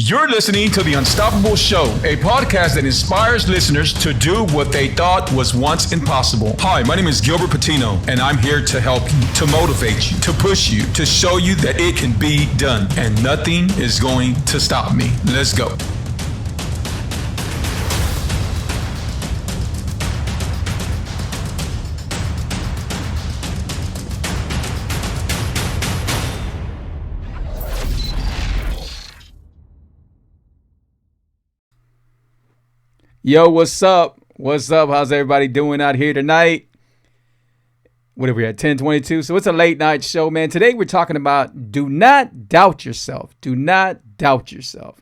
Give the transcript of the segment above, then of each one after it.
You're listening to The Unstoppable Show, a podcast that inspires listeners to do what they thought was once impossible. Hi, my name is Gilbert Patino, and I'm here to help you, to motivate you, to push you, to show you that it can be done, and nothing is going to stop me. Let's go. Yo, what's up? What's up? How's everybody doing out here tonight? What are we at? 10:22. So it's a late night show, man. Today we're talking about do not doubt yourself. Do not doubt yourself.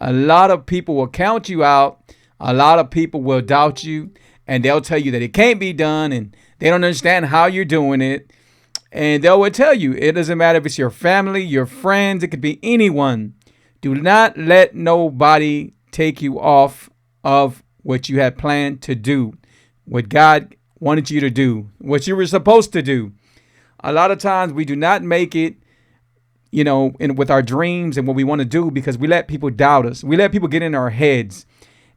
A lot of people will count you out. A lot of people will doubt you, and they'll tell you that it can't be done, and they don't understand how you're doing it. And they will tell you it doesn't matter if it's your family, your friends, it could be anyone. Do not let nobody take you off of what you had planned to do, what God wanted you to do, what you were supposed to do. A lot of times we do not make it, with our dreams and what we want to do because we let people doubt us. We let people get in our heads.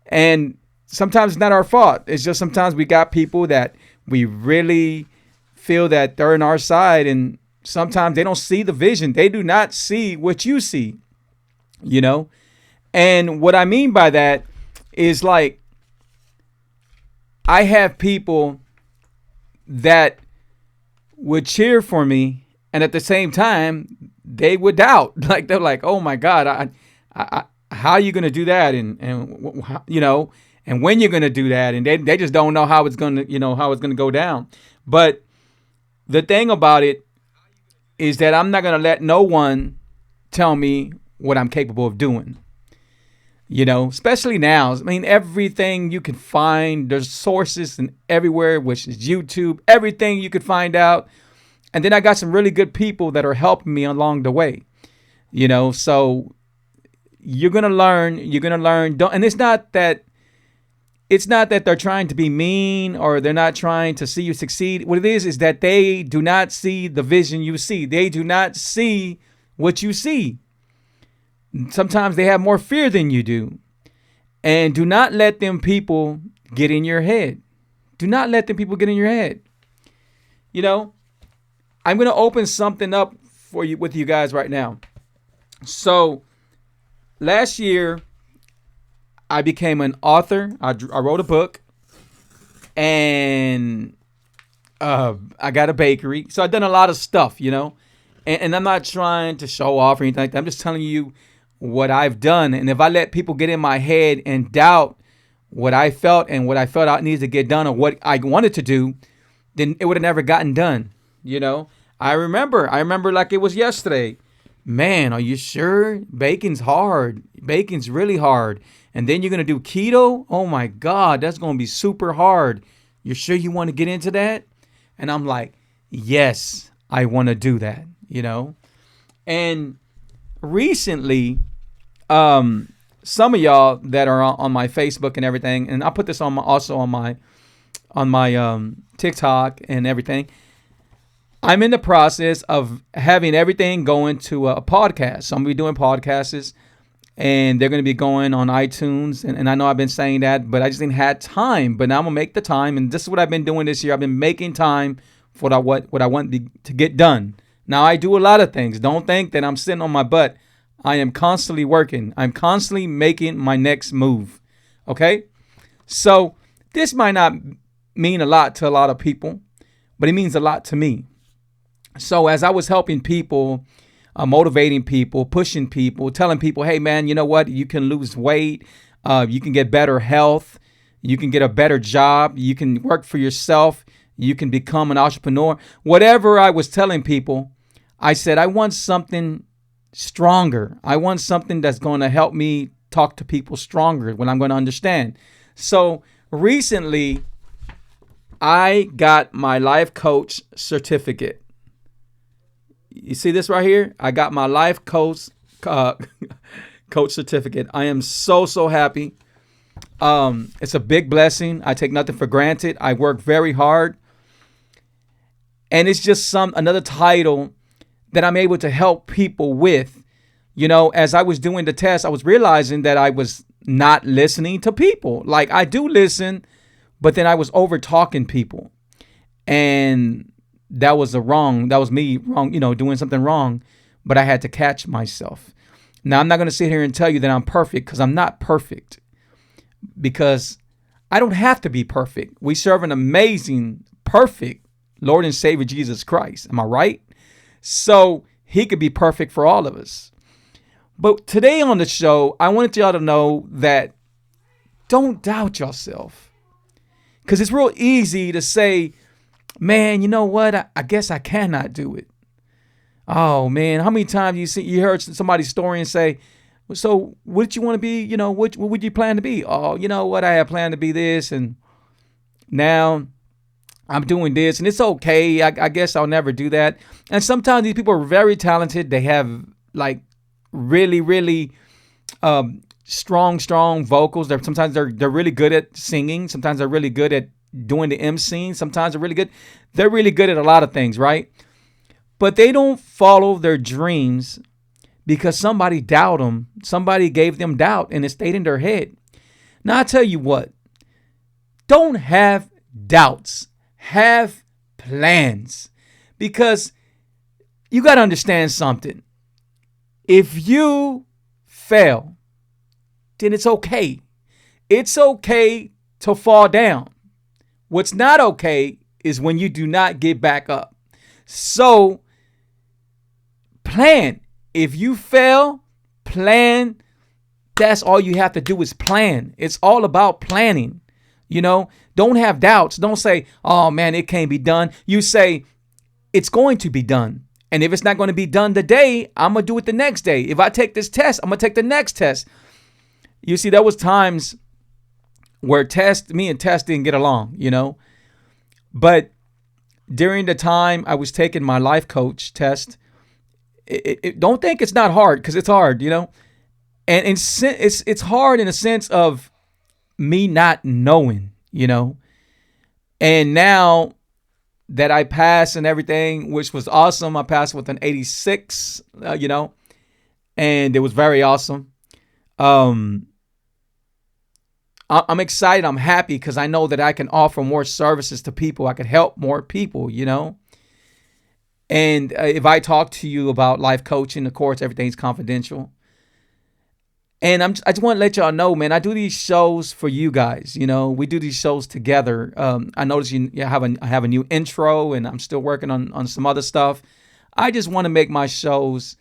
And sometimes it's not our fault. It's just sometimes we got people that we really feel that they're on our side, and sometimes they don't see the vision. They do not see what you see, And what I mean by that is like, I have people that would cheer for me, and at the same time, they would doubt. Like they're like, "Oh my God, how are you going to do that?" And when you're going to do that, and they just don't know how it's going to go down. But the thing about it is that I'm not going to let no one tell me what I'm capable of doing. Especially now. I mean, everything you can find, there's sources and everywhere, which is YouTube, everything you could find out. And then I got some really good people that are helping me along the way, so you're going to learn, and it's not that they're trying to be mean or they're not trying to see you succeed. What it is that they do not see the vision you see. They do not see what you see. Sometimes they have more fear than you do. And do not let them people get in your head. Do not let them people get in your head. I'm going to open something up for you with you guys right now. So last year, I became an author. I wrote a book. And I got a bakery. So I've done a lot of stuff, And I'm not trying to show off or anything like that. I'm just telling you what I've done. And if I let people get in my head and doubt what I felt and what I felt I needed to get done or what I wanted to do, then it would have never gotten done. I remember like it was yesterday. Man, are you sure? Bacon's hard. Bacon's really hard. And then you're going to do keto? Oh my God, that's going to be super hard. You're sure you want to get into that? And I'm like, yes, I want to do that, And recently, some of y'all that are on my Facebook and everything, and I put this also on my TikTok and everything. I'm in the process of having everything going to a podcast. So I'm gonna be doing podcasts, and they're gonna be going on iTunes. And I know I've been saying that, but I just didn't have time. But now I'm gonna make the time, and this is what I've been doing this year. I've been making time for what I want to get done. Now, I do a lot of things. Don't think that I'm sitting on my butt. I am constantly working. I'm constantly making my next move. Okay? So this might not mean a lot to a lot of people, but it means a lot to me. So as I was helping people, motivating people, pushing people, telling people, hey, man, you know what? You can lose weight. You can get better health. You can get a better job. You can work for yourself. You can become an entrepreneur. Whatever I was telling people, I said, I want something stronger. I want something that's going to help me talk to people stronger when I'm going to understand. So recently, I got my life coach certificate. You see this right here? I got my life coach certificate. I am so happy. It's a big blessing. I take nothing for granted. I work very hard. And it's just another title that I'm able to help people with As I was doing the test, I was realizing that I was not listening to people. Like, I do listen, but then I was over talking people. And that was me wrong, doing something wrong, but I had to catch myself. Now, I'm not going to sit here and tell you that I'm perfect, because I'm not perfect, because I don't have to be perfect. We serve an amazing, perfect Lord and Savior, Jesus Christ. Am I right? So he could be perfect for all of us. But today on the show, I wanted y'all to know that don't doubt yourself. Because it's real easy to say, man, you know what? I guess I cannot do it. Oh, man, how many times you heard somebody's story and say, so what did you want to be? What would you plan to be? Oh, you know what? I had planned to be this, and now I'm doing this, and it's okay. I guess I'll never do that. And sometimes these people are very talented. They have like really, really strong vocals. Sometimes they're really good at singing. Sometimes they're really good at doing the emceeing. Sometimes they're really good. They're really good at a lot of things, right? But they don't follow their dreams because somebody doubted them. Somebody gave them doubt, and it stayed in their head. Now, I tell you what, don't have doubts. Have plans, because you got to understand something. If you fail, then it's okay. It's okay to fall down. What's not okay is when you do not get back up. So plan. If you fail, plan. That's all you have to do is plan. It's all about planning. Don't have doubts. Don't say, oh man, it can't be done. You say, it's going to be done. And if it's not going to be done today, I'm going to do it the next day. If I take this test, I'm going to take the next test. You see, there was times where me and Tess didn't get along, But during the time I was taking my life coach test, don't think it's not hard, because it's hard, And it's hard in a sense of me not knowing, And now that I passed and everything, which was awesome. I passed with an 86, and it was very awesome. I'm excited. I'm happy because I know that I can offer more services to people. I can help more people, And if I talk to you about life coaching, of course, everything's confidential. And I just want to let y'all know, man, I do these shows for you guys. We do these shows together. I noticed I have a new intro, and I'm still working on some other stuff. I just want to make my shows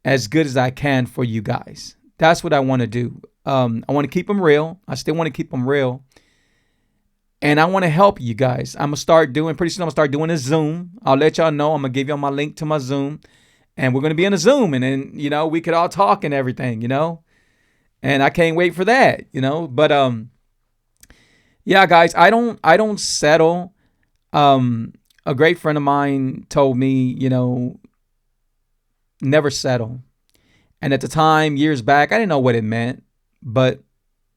as good as I can for you guys. That's what I want to do. I want to keep them real. I still want to keep them real. And I want to help you guys. Pretty soon I'm going to start doing a Zoom. I'll let y'all know. I'm going to give y'all my link to my Zoom. And we're going to be in a Zoom, and then, we could all talk and everything, and I can't wait for that, but, yeah, guys, I don't settle. A great friend of mine told me, never settle. And at the time, years back, I didn't know what it meant, but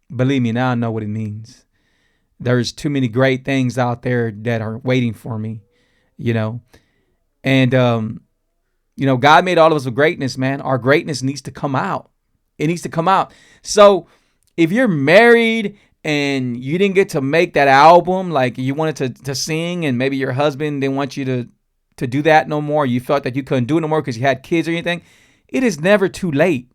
believe me, now I know what it means. There's too many great things out there that are waiting for me, and, God made all of us with greatness, man. Our greatness needs to come out. It needs to come out. So if you're married and you didn't get to make that album, like you wanted to sing, and maybe your husband didn't want you to do that no more, you felt that you couldn't do it no more because you had kids or anything, it is never too late.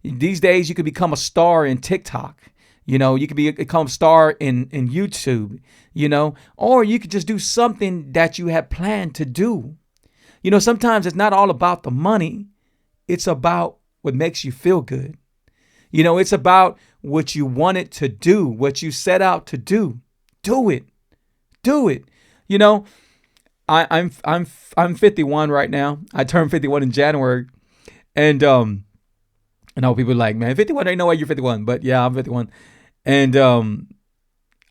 These days you could become a star in TikTok. You could become a star in YouTube, or you could just do something that you had planned to do. Sometimes it's not all about the money. It's about what makes you feel good. It's about what you wanted to do, what you set out to do. Do it. Do it. I'm 51 right now. I turned 51 in January. And I know people are like, man, 51, I know why you're 51. But yeah, I'm 51. And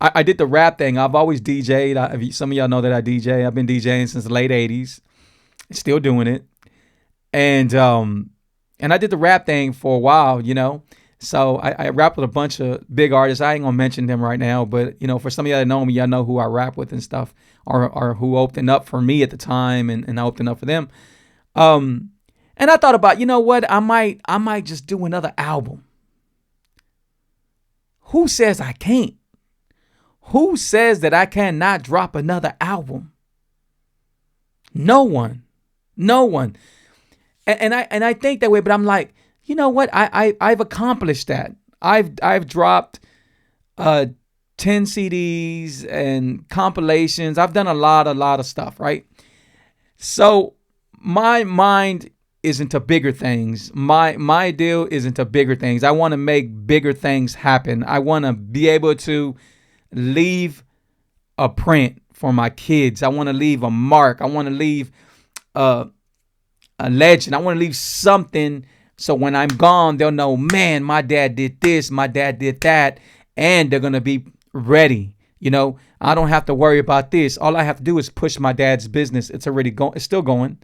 I did the rap thing. I've always DJ'd. Some of y'all know that I DJ. I've been DJing since the late 80s. Still doing it. And I did the rap thing for a while, So I rap with a bunch of big artists. I ain't gonna mention them right now, but for some of y'all that know me, y'all know who I rap with and stuff, or who opened up for me at the time, and I opened up for them. And And I thought about, you know what? I might just do another album. Who says I can't? Who says that I cannot drop another album? No one. No one. And I think that way, but I'm like, you know what? I've accomplished that. I've dropped 10 CDs and compilations. I've done a lot of stuff, right? So my mind isn't to bigger things. My deal isn't to bigger things. I want to make bigger things happen. I want to be able to leave a print for my kids. I want to leave a mark. I want to leave a legend. I want to leave something so when I'm gone, they'll know, man, my dad did this, my dad did that, and they're going to be ready. You know, I don't have to worry about this. All I have to do is push my dad's business. It's already going. It's still going.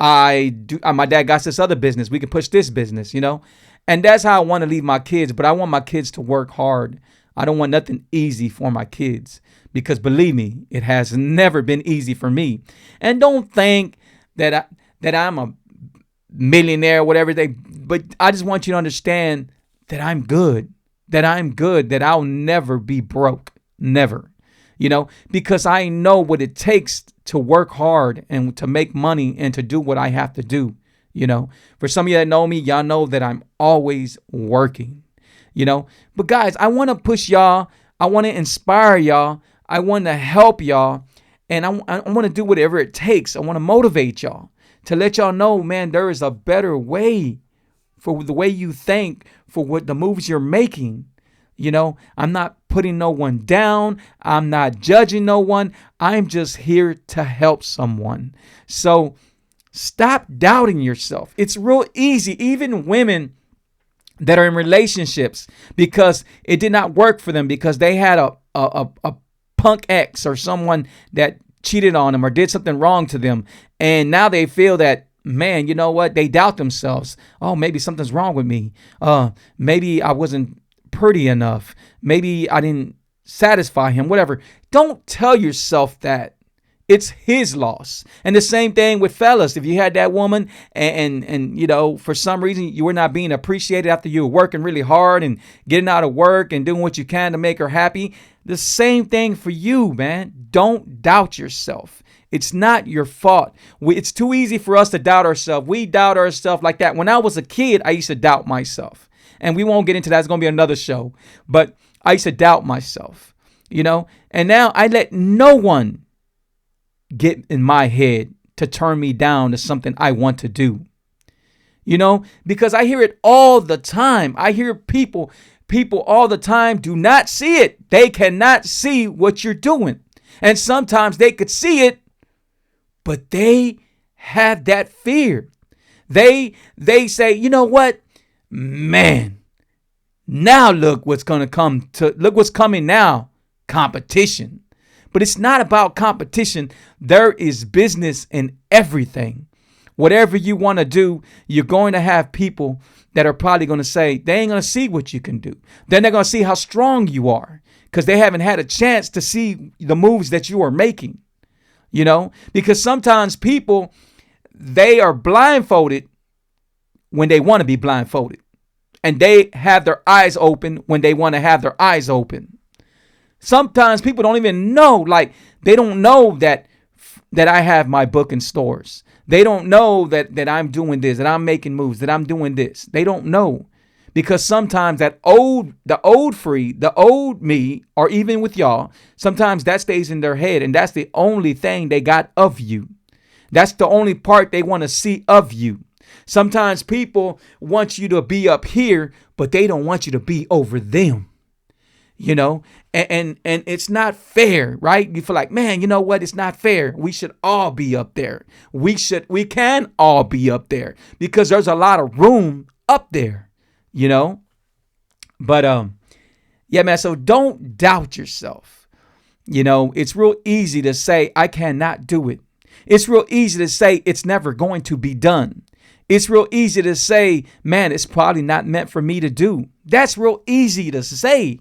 My dad got this other business. We can push this business, you know, and that's how I want to leave my kids. But I want my kids to work hard. I don't want nothing easy for my kids, because believe me, it has never been easy for me. And don't think that I'm a millionaire, whatever but I just want you to understand that I'm good, that I'll never be broke. Never, you know, because I know what it takes to work hard and to make money and to do what I have to do. You know, for some of you that know me, y'all know that I'm always working, you know. But guys, I want to push y'all. I want to inspire y'all. I want to help y'all. And I want to do whatever it takes. I want to motivate y'all to let y'all know, man, there is a better way for the way you think, for what the moves you're making. You know, I'm not putting no one down. I'm not judging no one. I'm just here to help someone. So stop doubting yourself. It's real easy. Even women that are in relationships, because it did not work for them, because they had a punk ex or someone that cheated on them or did something wrong to them. And now they feel that, man, you know what? They doubt themselves. Oh, maybe something's wrong with me. Maybe I wasn't pretty enough. Maybe I didn't satisfy him, whatever. Don't tell yourself that. It's his loss. And the same thing with fellas. If you had that woman and you know, for some reason you were not being appreciated after you were working really hard and getting out of work and doing what you can to make her happy, the same thing for you, man. Don't doubt yourself. It's not your fault. It's too easy for us to doubt ourselves. We doubt ourselves like that. When I was a kid, I used to doubt myself. And we won't get into that. It's going to be another show. But I used to doubt myself, you know. And now I let no one get in my head to turn me down to something I want to do, you know, because I hear it all the time. I hear people all the time do not see it. They cannot see what you're doing. And sometimes they could see it, but they have that fear. They say, you know what, man, now look what's coming now, competition. But it's not about competition. There is business in everything. Whatever you want to do, you're going to have people that are probably going to say, they ain't going to see what you can do. Then they're going to see how strong you are, because they haven't had a chance to see the moves that you are making, you know, because sometimes people, they are blindfolded when they want to be blindfolded, and they have their eyes open when they want to have their eyes open. Sometimes people don't even know, like they don't know that I have my book in stores. They don't know that I'm doing this, that I'm making moves, that I'm doing this. They don't know, because sometimes the old me, or even with y'all, sometimes that stays in their head, and that's the only thing they got of you. That's the only part they want to see of you. Sometimes people want you to be up here, but they don't want you to be over them. You know, and it's not fair, right? You feel like, man, you know what? It's not fair. We should all be up there. We can all be up there, because there's a lot of room up there, you know? But, yeah, man. So don't doubt yourself. You know, it's real easy to say, I cannot do it. It's real easy to say it's never going to be done. It's real easy to say, man, it's probably not meant for me to do. That's real easy to say.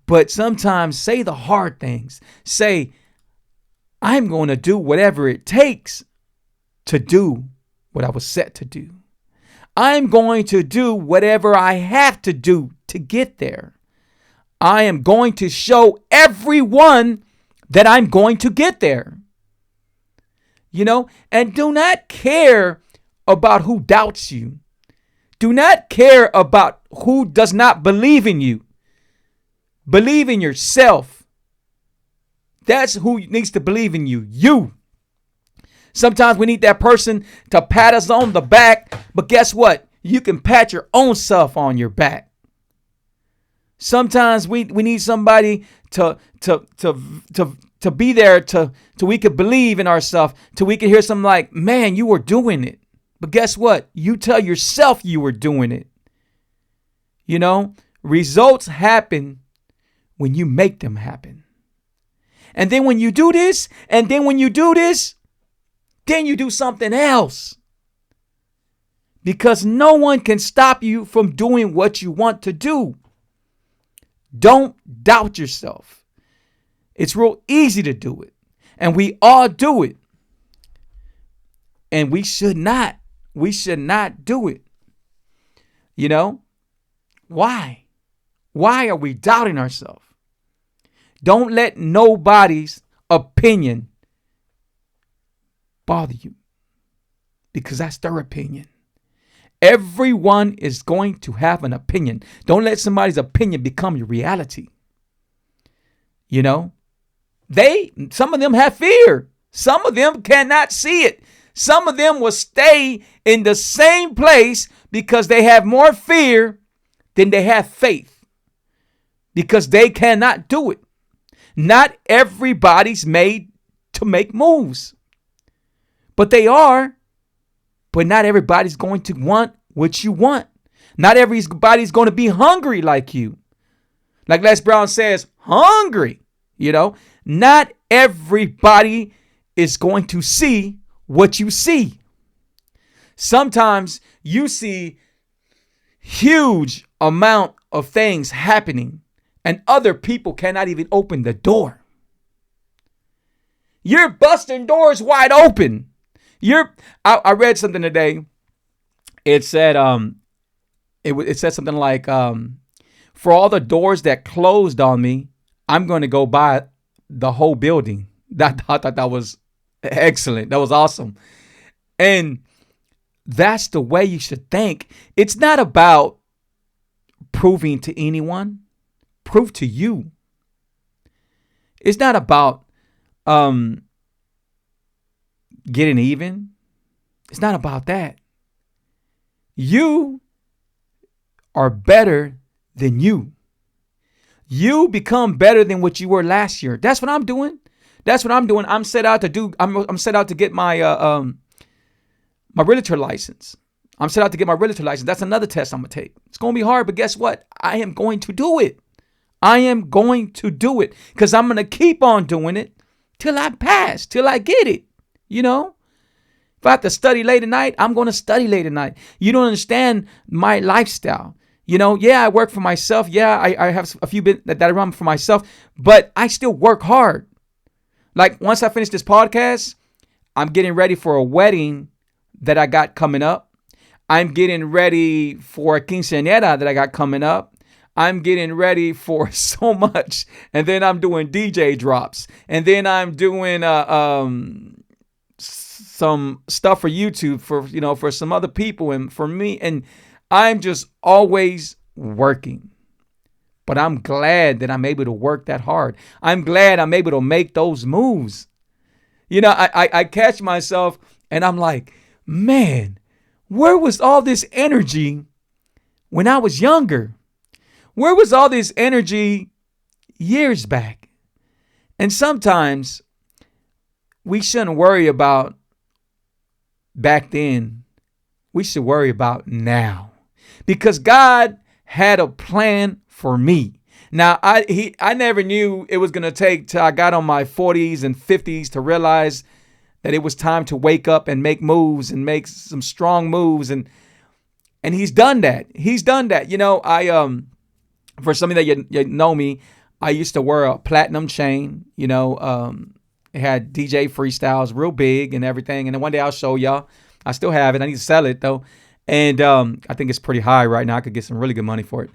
But sometimes say the hard things. Say, I'm going to do whatever it takes to do what I was set to do. I'm going to do whatever I have to do to get there. I am going to show everyone that I'm going to get there. And do not care about who doubts you. Do not care about who does not believe in you. Believe in yourself. That's who needs to believe in you. You. Sometimes we need that person to pat us on the back, but guess what? You can pat your own self on your back. Sometimes we need somebody to be there till we could believe in ourselves, till we could hear something like, man, you were doing it. But guess what? You tell yourself you were doing it. Results happen when you make them happen. And then when you do this, then you do something else. Because no one can stop you from doing what you want to do. Don't doubt yourself. It's real easy to do it. And we all do it. And we should not. We should not do it. Why? Why are we doubting ourselves? Don't let nobody's opinion bother you, because that's their opinion. Everyone is going to have an opinion. Don't let somebody's opinion become your reality. Some of them have fear. Some of them cannot see it. Some of them will stay in the same place because they have more fear than they have faith, because they cannot do it. Not everybody's made to make moves, but they are. But not everybody's going to want what you want. Not everybody's going to be hungry like you. Like Les Brown says, hungry. Not everybody is going to see what you see. Sometimes you see huge amount of things happening and other people cannot even open the door. You're busting doors wide open. I read something today. It said it said something like, for all the doors that closed on me, I'm going to go buy the whole building. I thought that was excellent. That was awesome. And that's the way you should think. It's not about proving to anyone. Prove to you. It's not about getting even. It's not about that. You are better than you. You become better than what you were last year. That's what I'm doing. I'm set out to get my my realtor license. I'm set out to get my realtor license. That's another test I'm gonna take. It's gonna be hard, but guess what? I am going to do it. Because I'm gonna keep on doing it till I pass, till I get it. If I have to study late at night, I'm going to study late at night. You don't understand my lifestyle. I work for myself. Yeah, I have a few bit that I run for myself, but I still work hard. Like once I finish this podcast, I'm getting ready for a wedding that I got coming up. I'm getting ready for a quinceañera that I got coming up. I'm getting ready for so much. And then I'm doing DJ drops. And then I'm doing some stuff for YouTube for some other people and for me. And I'm just always working. But I'm glad that I'm able to work that hard. I'm glad I'm able to make those moves. I catch myself and I'm like, man, where was all this energy when I was younger? Where was all this energy years back? And sometimes we shouldn't worry about back then. We should worry about now. Because God had a plan for me. Now, I never knew it was going to take till I got on my 40s and 50s to realize that it was time to wake up and make moves and make some strong moves. And he's done that. For some of you that you know me, I used to wear a platinum chain, it had DJ freestyles real big and everything. And then one day I'll show y'all. I still have it. I need to sell it though. And I think it's pretty high right now. I could get some really good money for it.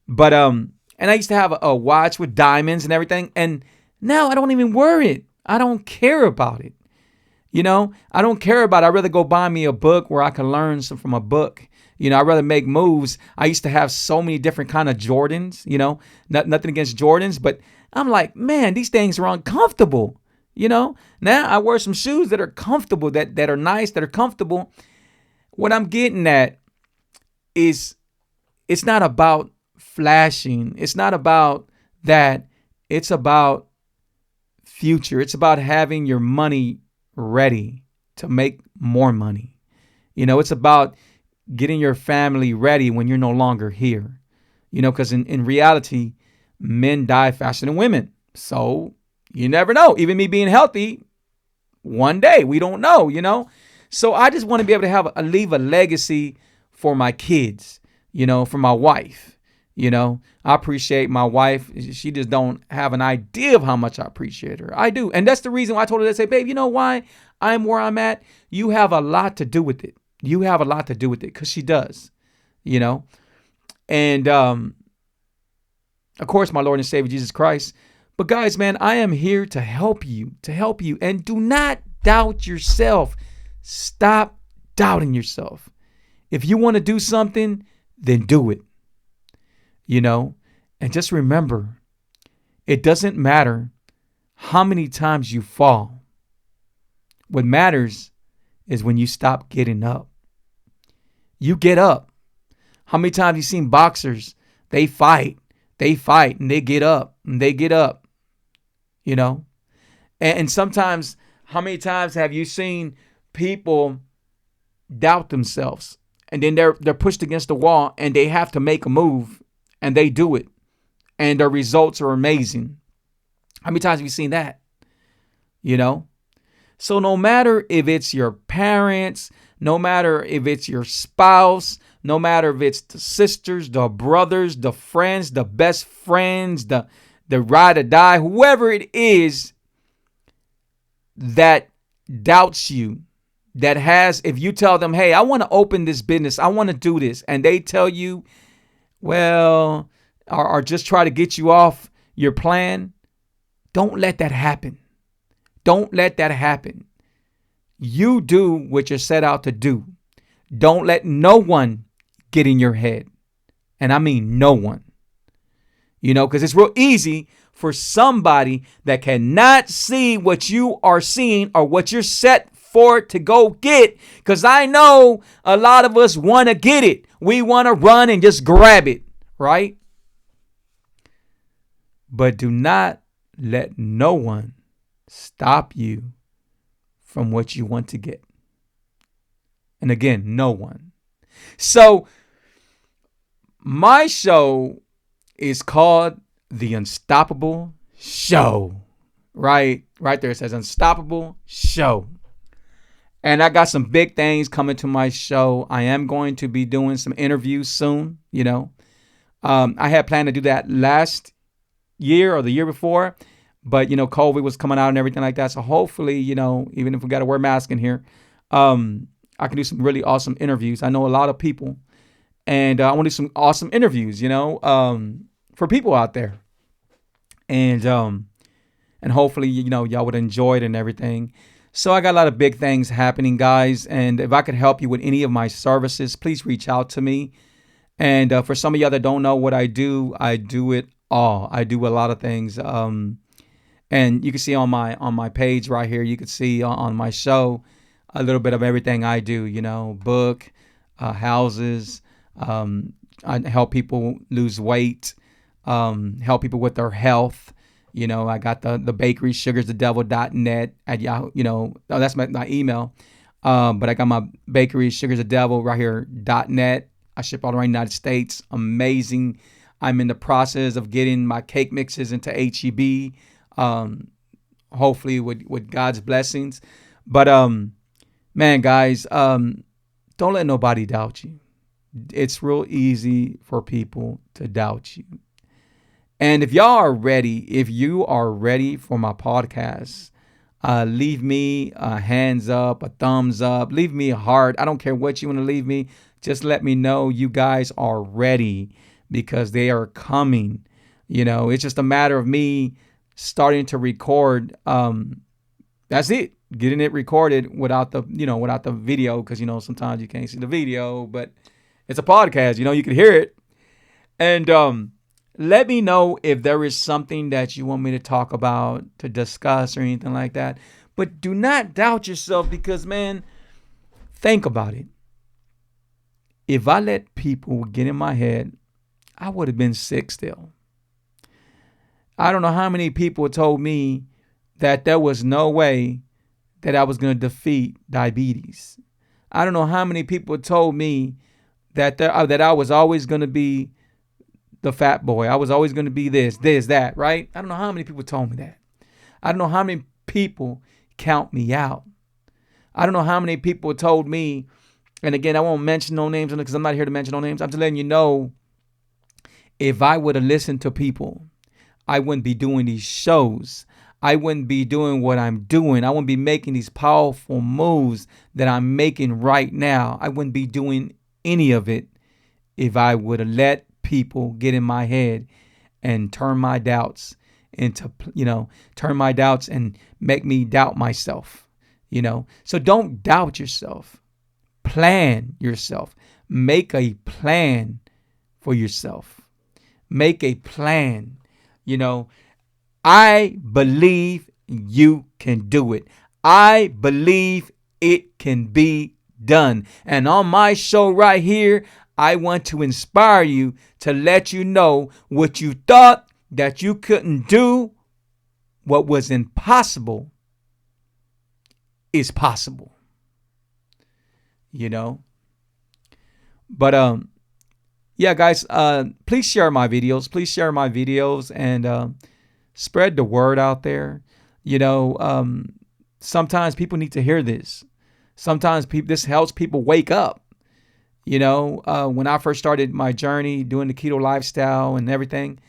But and I used to have a watch with diamonds and everything. And now I don't even wear it. I don't care about it. You know, I don't care about it. I'd rather go buy me a book where I can learn some from a book. You know, I'd rather make moves. I used to have so many different kind of Jordans, you know, nothing against Jordans, but I'm like, man, these things are uncomfortable. You know, now I wear some shoes that are comfortable, that are nice, that are comfortable. What I'm getting at is it's not about flashing. It's not about that. It's about future. It's about having your money ready to make more money. You know, it's about getting your family ready when you're no longer here. You know, because in reality, men die faster than women. So you never know. Even me being healthy, one day, we don't know, you know. So I just want to be able to leave a legacy for my kids, you know, for my wife. You know, I appreciate my wife. She just don't have an idea of how much I appreciate her. I do. And that's the reason why I told her to say, babe, you know why I'm where I'm at? You have a lot to do with it. You have a lot to do with it, because she does, you know. And of course, my Lord and Savior, Jesus Christ. But guys, man, I am here to help you. And do not doubt yourself. Stop doubting yourself. If you want to do something, then do it. You know, and just remember, it doesn't matter how many times you fall. What matters is when you stop getting up. You get up. How many times you seen boxers? They fight, and they get up, you know? And sometimes, how many times have you seen people doubt themselves, and then they're pushed against the wall and they have to make a move, and they do it, and their results are amazing? How many times have you seen that? You know? So no matter if it's your parents, no matter if it's your spouse, no matter if it's the sisters, the brothers, the friends, the best friends, the ride or die, whoever it is that doubts you, that has, if you tell them, hey, I want to open this business, I want to do this, and they tell you, well, or just try to get you off your plan, don't let that happen. Don't let that happen. You do what you're set out to do. Don't let no one get in your head. And I mean no one. You know, because it's real easy for somebody that cannot see what you are seeing or what you're set for to go get. Because I know a lot of us want to get it. We want to run and just grab it, right? But do not let no one stop you from what you want to get. And again, no one. So my show is called The Unstoppable Show. Right there it says Unstoppable Show. And I got some big things coming to my show. I am going to be doing some interviews soon, you know. I had planned to do that last year or the year before, but, you know, COVID was coming out and everything like that. So hopefully, you know, even if we got to wear masks in here, I can do some really awesome interviews. I know a lot of people, and I want to do some awesome interviews, you know, for people out there. And hopefully, you know, y'all would enjoy it and everything. So I got a lot of big things happening, guys. And if I could help you with any of my services, please reach out to me. And for some of y'all that don't know what I do it all. I do a lot of things. And you can see on my page right here, you can see on my show a little bit of everything I do, you know, book, houses. I help people lose weight, help people with their health. You know, I got the bakery, sugarsthedevil.net at Yahoo, you know, that's my email. But I got my bakery, sugarsthedevil right here, .net. I ship all around the United States. Amazing. I'm in the process of getting my cake mixes into HEB. Hopefully with God's blessings. But, man, guys, don't let nobody doubt you. It's real easy for people to doubt you. And if you are ready for my podcast, leave me a hands up, a thumbs up, leave me a heart. I don't care what you want to leave me. Just let me know you guys are ready, because they are coming. It's just a matter of me starting to record. That's it. Getting it recorded without the video, because sometimes you can't see the video, but it's a podcast. You can hear it. And let me know if there is something that you want me to talk about, to discuss, or anything like that. But do not doubt yourself, because, man, think about it. If I let people get in my head, I would have been sick still. I don't know how many people told me that there was no way that I was going to defeat diabetes. I don't know how many people told me that I was always going to be the fat boy. I was always going to be this, that, right? I don't know how many people told me that. I don't know how many people count me out. I don't know how many people told me, and again, I won't mention no names because I'm not here to mention no names. I'm just letting you know, if I would have listened to people, I wouldn't be doing these shows. I wouldn't be doing what I'm doing. I wouldn't be making these powerful moves that I'm making right now. I wouldn't be doing any of it if I would have let people get in my head and turn my doubts and make me doubt myself. So don't doubt yourself. Plan yourself. Make a plan for yourself. Make a plan. I believe you can do it. I believe it can be done. And on my show right here, I want to inspire you to let you know what you thought that you couldn't do, what was impossible is possible. But yeah, guys, please share my videos. Please share my videos and spread the word out there. Sometimes people need to hear this. Sometimes this helps people wake up. When I first started my journey doing the keto lifestyle and everything,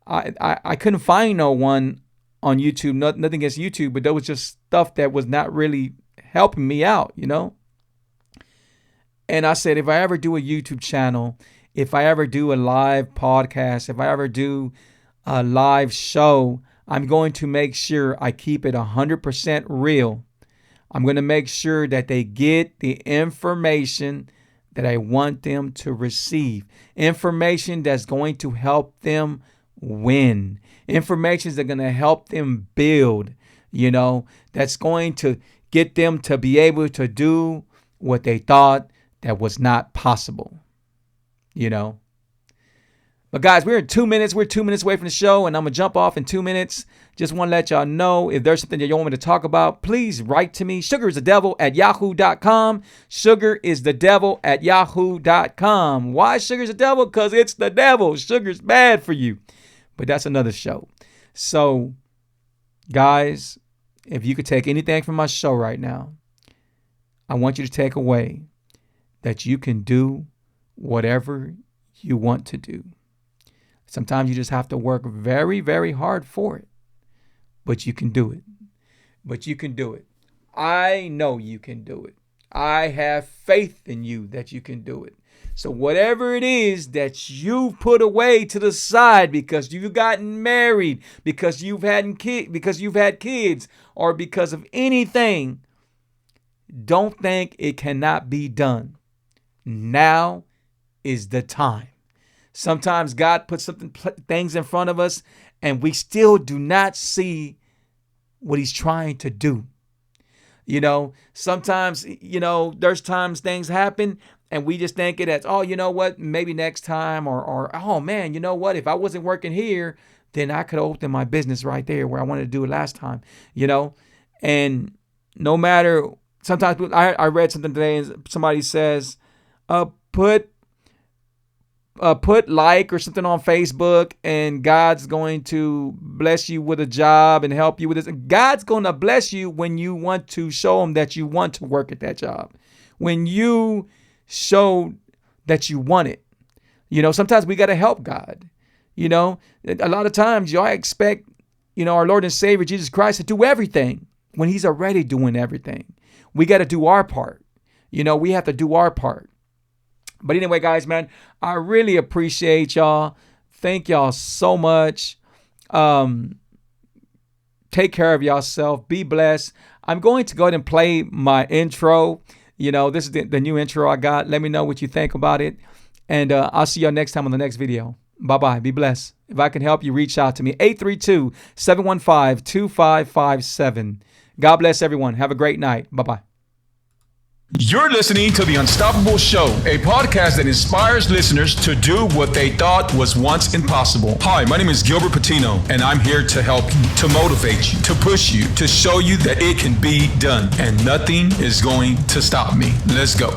I couldn't find no one on YouTube, nothing against YouTube, but there was just stuff that was not really helping me out, And I said, if I ever do a YouTube channel, if I ever do a live podcast, if I ever do a live show, I'm going to make sure I keep it 100% real. I'm going to make sure that they get the information that I want them to receive. Information that's going to help them win. Information that's going to help them build, that's going to get them to be able to do what they thought that was not possible, But guys, we're 2 minutes. We're 2 minutes away from the show, and I'm going to jump off in 2 minutes. Just want to let y'all know, if there's something that you want me to talk about, please write to me. sugaristhedevil@yahoo.com. Sugaristhedevil@yahoo.com. Why sugar's the devil? Because it's the devil. Sugar's bad for you. But that's another show. So, guys, if you could take anything from my show right now, I want you to take away that you can do whatever you want to do. Sometimes you just have to work very, very hard for it. But you can do it. I know you can do it. I have faith in you that you can do it. So whatever it is that you've put away to the side because you've gotten married, because you've had kids, or because of anything, don't think it cannot be done. Now is the time. Sometimes God puts things in front of us and we still do not see what he's trying to do. Sometimes, there's times things happen and we just think it as, oh, you know what, maybe next time, or oh man, you know what, if I wasn't working here, then I could open my business right there where I wanted to do it last time, and no matter, sometimes I read something today and somebody says, put like or something on Facebook and God's going to bless you with a job and help you with this. God's going to bless you when you want to show him that you want to work at that job. When you show that you want it. Sometimes we got to help God. A lot of times I expect, our Lord and Savior Jesus Christ to do everything. when he's already doing everything. We got to do our part. We have to do our part. But anyway, guys, man, I really appreciate y'all. Thank y'all so much. Take care of yourself. Be blessed. I'm going to go ahead and play my intro. This is the new intro I got. Let me know what you think about it. And I'll see y'all next time on the next video. Bye-bye. Be blessed. If I can help you, reach out to me. 832-715-2557. God bless everyone. Have a great night. Bye-bye. You're listening to The Unstoppable Show, a podcast that inspires listeners to do what they thought was once impossible. Hi, my name is Gilbert Patino, and I'm here to help you, to motivate you, to push you, to show you that it can be done, and nothing is going to stop me. Let's go.